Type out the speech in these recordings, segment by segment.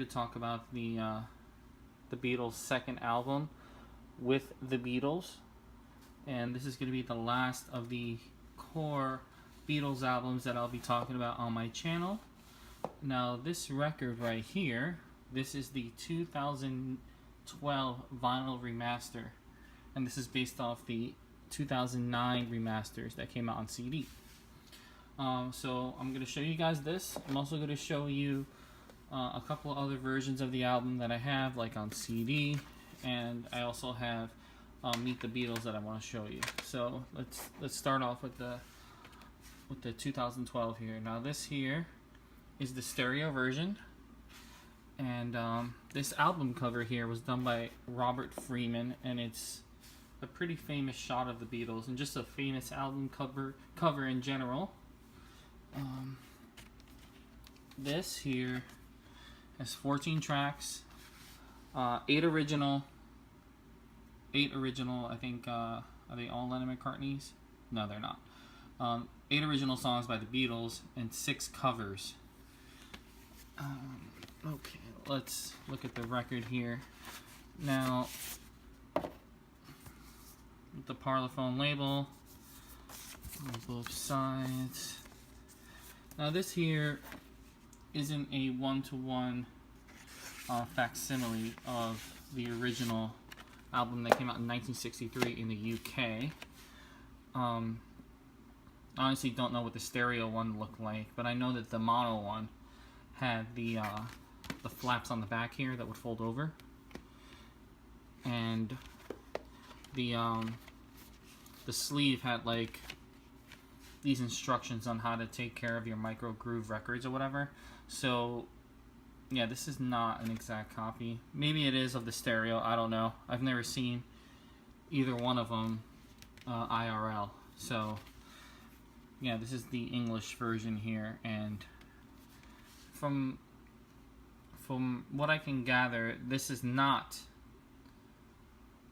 talk about the Beatles' second album, With the Beatles, and this is going to be the last of the core Beatles albums that I'll be talking about on my channel. Now, this record right here, this is the 2012 vinyl remaster, and this is based off the 2009 remasters that came out on CD. So I'm going to show you guys this. I'm also going to show you a couple of other versions of the album that I have, like on CD, and I also have Meet the Beatles that I want to show you. So let's start off with the 2012 here. Now this here is the stereo version, and this album cover here was done by Robert Freeman, and it's a pretty famous shot of the Beatles and just a famous album cover in general. This here has 14 tracks, 8 original, I think, are they all Lennon-McCartney's? No, they're not. 8 original songs by the Beatles and 6 covers. Okay, let's look at the record here. Now, the Parlophone label on both sides. Now this here isn't a one-to-one facsimile of the original album that came out in 1963 in the UK. Honestly don't know what the stereo one looked like, but I know that the mono one had the flaps on the back here that would fold over, and the sleeve had like these instructions on how to take care of your micro groove records or whatever. So yeah, this is not an exact copy. Maybe it is of the stereo, I don't know. I've never seen either one of them IRL. So yeah, this is the English version here, and from what I can gather, this is not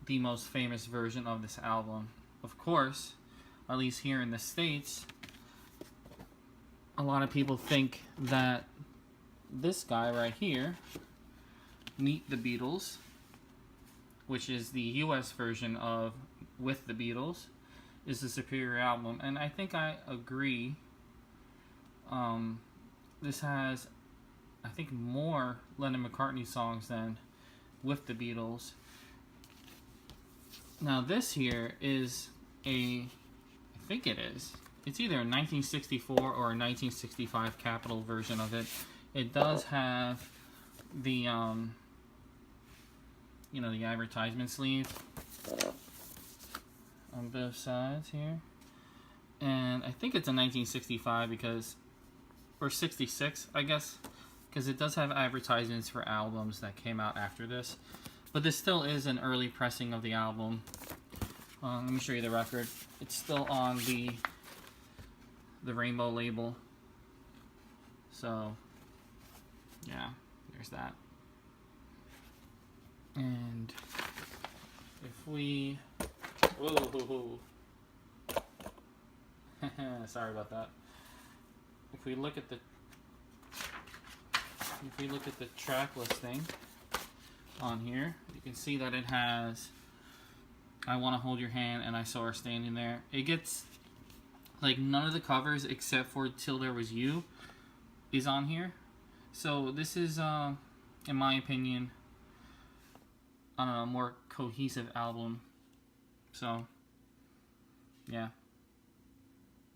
the most famous version of this album. Of course, at least here in the States, a lot of people think that this guy right here, Meet the Beatles, which is the US version of With the Beatles, is the superior album, and I think I agree. This has, I think, more Lennon-McCartney songs than With the Beatles. Now this here is I think it is. It's either a 1964 or a 1965 Capitol version of it. It does have the, the advertisement sleeve on both sides here. And I think it's a 1965 or 66, I guess, because it does have advertisements for albums that came out after this. But this still is an early pressing of the album. Let me show you the record. It's still on the Rainbow label. So, yeah, there's that. And if we... Whoa. Sorry about that. If we look at the track listing on here, you can see that it has I Want to Hold Your Hand and I Saw Her Standing There. It gets, like, none of the covers except for Till There Was You is on here. So this is, in my opinion, I don't know, a more cohesive album. So, yeah.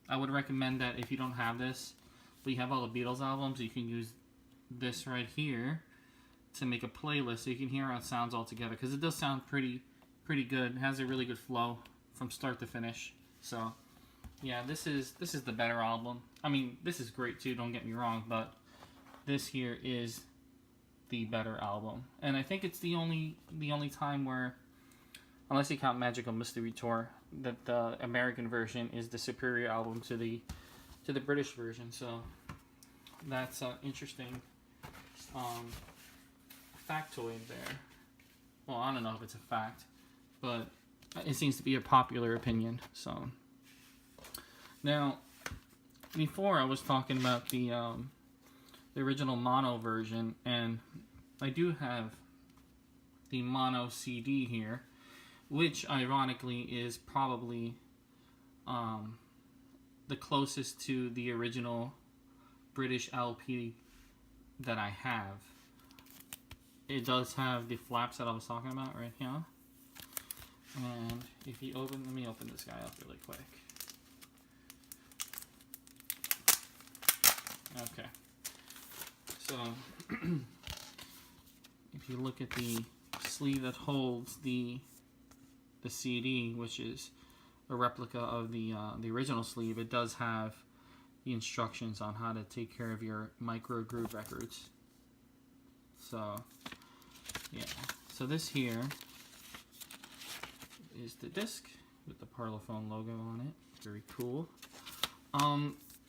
I would recommend that if you don't have this, but you have all the Beatles albums, you can use this right here to make a playlist so you can hear how it sounds all together, because it does sound pretty good. It has a really good flow from start to finish. So yeah, this is the better album. I mean, this is great too, don't get me wrong, but this here is the better album. And I think it's the only time where, unless you count Magical Mystery Tour, that the American version is the superior album to the British version. So that's an interesting factoid there. Well, I don't know if it's a fact, but it seems to be a popular opinion. So now, before I was talking about the original mono version, and I do have the mono CD here, which ironically is probably the closest to the original British LP that I have. It does have the flaps that I was talking about right here. And if you open, let me open this guy up really quick. Okay. So, if you look at the sleeve that holds the CD, which is a replica of the original sleeve, it does have the instructions on how to take care of your micro groove records. So, yeah. So this here is the disc with the Parlophone logo on it. Very cool.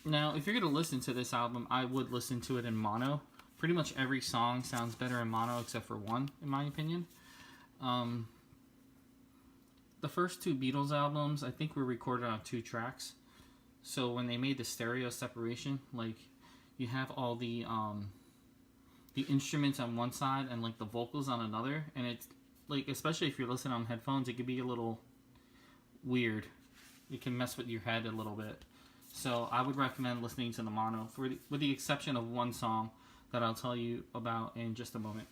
Now, if you're going to listen to this album, I would listen to it in mono. Pretty much every song sounds better in mono except for one, in my opinion. The first two Beatles albums, I think, were recorded on 2 tracks. So when they made the stereo separation, like, you have all the instruments on one side and, like, the vocals on another. And it's, like, especially if you're listening on headphones, it could be a little weird. It can mess with your head a little bit. So I would recommend listening to the mono, with the exception of one song that I'll tell you about in just a moment.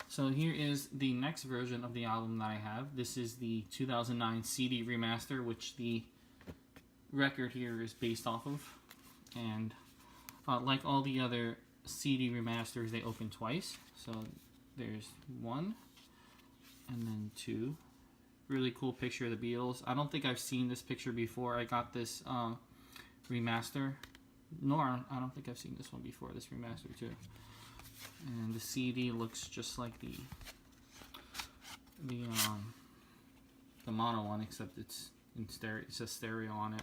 So here is the next version of the album that I have. This is the 2009 CD Remaster, which the record here is based off of. And like all the other CD remasters, they open twice. So there's 1 and then 2. Really cool picture of the Beatles. I don't think I've seen this picture before. I got this remaster. Nor, I don't think I've seen this one before, this remaster too. And the CD looks just like the mono one, except it's in stereo. It says stereo on it.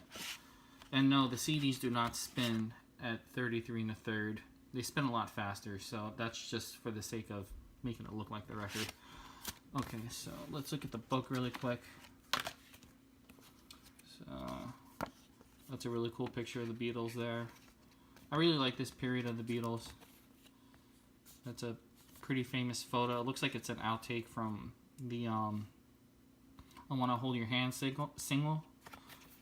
And no, the CDs do not spin at 33 1/3. They spin a lot faster, so that's just for the sake of making it look like the record. Okay, so let's look at the book really quick. So that's a really cool picture of the Beatles there. I really like this period of the Beatles. That's a pretty famous photo. It looks like it's an outtake from the I Wanna Hold Your Hand single.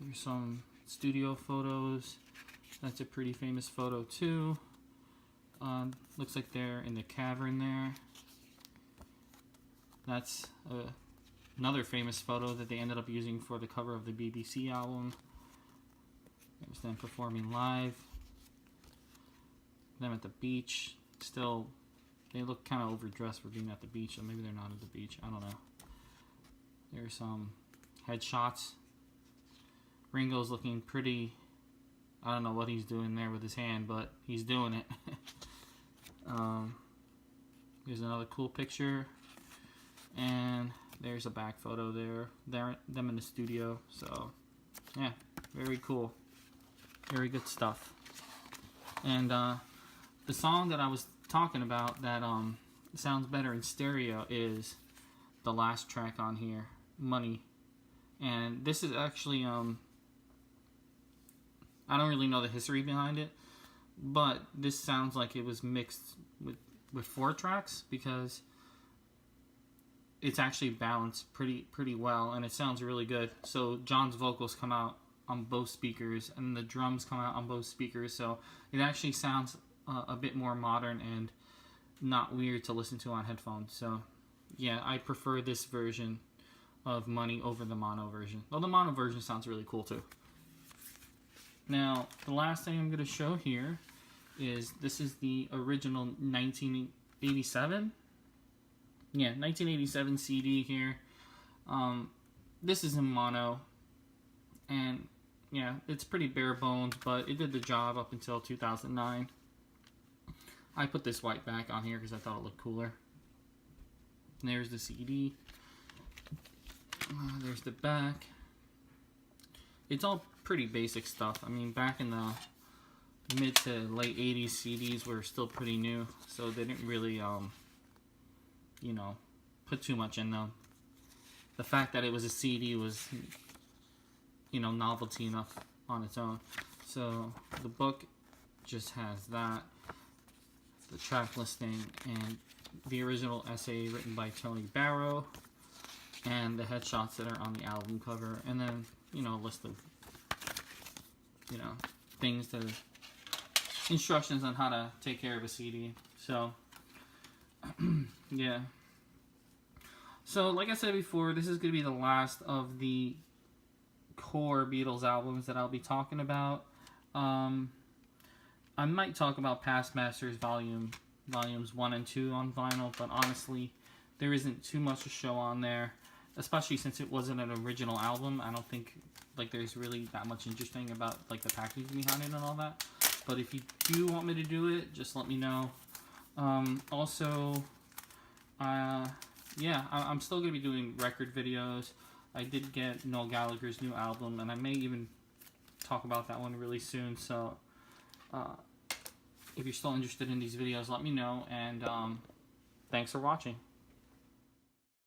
There's some studio photos. That's a pretty famous photo too. Looks like they're in the cavern there. That's another famous photo that they ended up using for the cover of the BBC album. There's them performing live. Them at the beach. Still, they look kind of overdressed for being at the beach, or maybe they're not at the beach. I don't know. There's some headshots. Ringo's looking pretty. I don't know what he's doing there with his hand, but he's doing it. Here's another cool picture. And there's a back photo there. Them in the studio. So, yeah, very cool. Very good stuff. And the song that I was talking about that sounds better in stereo is the last track on here, Money. And this is actually, I don't really know the history behind it, but this sounds like it was mixed with 4 tracks, because it's actually balanced pretty well, and it sounds really good. So John's vocals come out on both speakers, and the drums come out on both speakers, so it actually sounds a bit more modern and not weird to listen to on headphones. So yeah, I prefer this version of Money over the mono version. Well, the mono version sounds really cool too. Now, the last thing I'm going to show here is, this is the original 1987. Yeah, 1987 CD here. This is in mono, and yeah, it's pretty bare bones, but it did the job up until 2009. I put this white back on here because I thought it looked cooler. And there's the CD. There's the back. It's all pretty basic stuff. I mean, back in the mid to late 80s, CDs were still pretty new, so they didn't really, you know, put too much in them. The fact that it was a CD was, you know, novelty enough on its own. So the book just has that. the track listing and the original essay written by Tony Barrow, and the headshots that are on the album cover, and then, you know, a list of, you know, things to, instructions on how to take care of a CD. So, yeah. So, like I said before, this is going to be the last of the core Beatles albums that I'll be talking about. I might talk about Past Masters volumes 1 and 2 on vinyl, but honestly, there isn't too much to show on there, especially since it wasn't an original album. I don't think like there's really that much interesting about like the packaging behind it and all that. But if you do want me to do it, just let me know. Also, yeah, I'm still going to be doing record videos. I did get Noel Gallagher's new album, and I may even talk about that one really soon. So, if you're still interested in these videos, let me know, and thanks for watching.